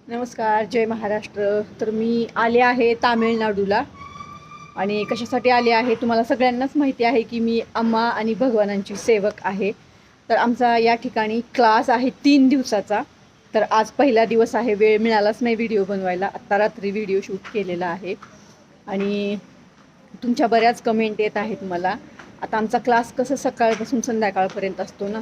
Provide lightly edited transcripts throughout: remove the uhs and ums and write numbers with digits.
नमस्कार, जय महाराष्ट्र. तर मी आले आहे तामिळनाडूला. आणि कशासाठी आले आहे तुम्हाला सगळ्यांनाच माहिती आहे की मी अम्मा आणि भगवानांची सेवक आहे. तर आमचा या ठिकाणी क्लास आहे 3 दिवसाचा. तर आज पहिला दिवस आहे, वेळ मिळालाच नाही व्हिडिओ बनवायला. आत्ता रात्री व्हिडिओ शूट केलेला आहे. आणि तुमच्या बऱ्याच कमेंट येत आहेत मला. आता आमचा क्लास कसं सकाळपासून संध्याकाळपर्यंत असतो ना,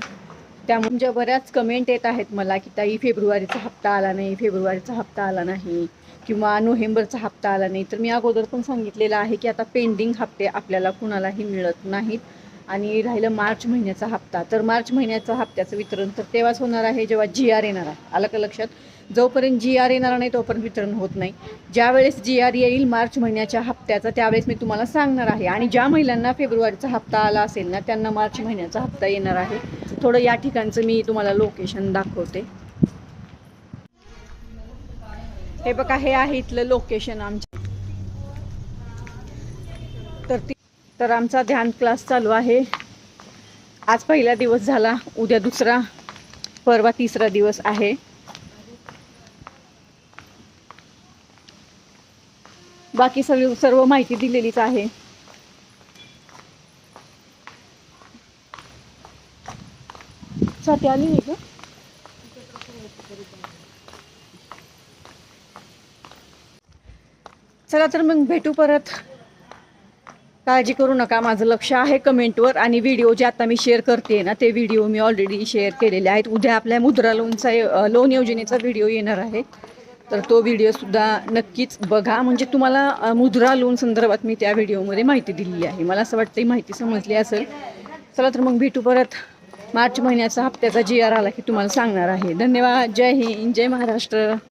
त्यामुळे तुमच्या बऱ्याच कमेंट येत आहेत मला की ताई फेब्रुवारीचा हप्ता आला नाही, फेब्रुवारीचा हप्ता आला नाही, किंवा नोव्हेंबरचा हप्ता आला नाही. तर मी अगोदर पण सांगितलेलं आहे की आता पेंडिंग हप्ते आपल्याला कुणालाही मिळत नाहीत. आणि राहिलं मार्च महिन्याचा हप्ता, तर मार्च महिन्याचा हप्त्याचं वितरण तर तेव्हाच होणार आहे जेव्हा GR येणार आहे. आलं का लक्षात? जोपर्यंत GR येणार नाही तोपर्यंत वितरण होत नाही. ज्यावेळेस GR येईल मार्च महिन्याच्या हप्त्याचा त्यावेळेस मी तुम्हाला सांगणार आहे. आणि ज्या महिलांना फेब्रुवारीचा हप्ता आला असेल ना त्यांना मार्च महिन्याचा हप्ता येणार आहे. थोडं या ठिकाणचं मी तुम्हाला लोकेशन दाखवते. हे बघा, हे आहे इथलं लोकेशन आमच्या. तर आमचा ध्यान क्लास चालू आहे. आज पहिला दिवस झाला, उद्या दुसरा, परवा तिसरा दिवस आहे. बाकी सर्व माहिती दिलेलीच आहे. साठी आली नाही का? चला तर मग भेटू परत. काळजी करू नका, माझं लक्ष आहे कमेंटवर. आणि व्हिडिओ जे आता मी शेअर करते ना ते व्हिडिओ मी ऑलरेडी शेअर केलेले आहेत. उद्या आपल्या मुद्रा लोन योजनेचा व्हिडिओ येणार आहे. तर तो व्हिडिओसुद्धा नक्कीच बघा. म्हणजे तुम्हाला मुद्रा लोन संदर्भात मी त्या व्हिडिओमध्ये माहिती दिलेली आहे. मला असं वाटतं माहिती समजली असेल. चला तर मग भेटू परत. मार्च महिन्याचा हप्त्याचा GR आला की तुम्हाला सांगणार आहे. धन्यवाद. जय हिंद, जय महाराष्ट्र.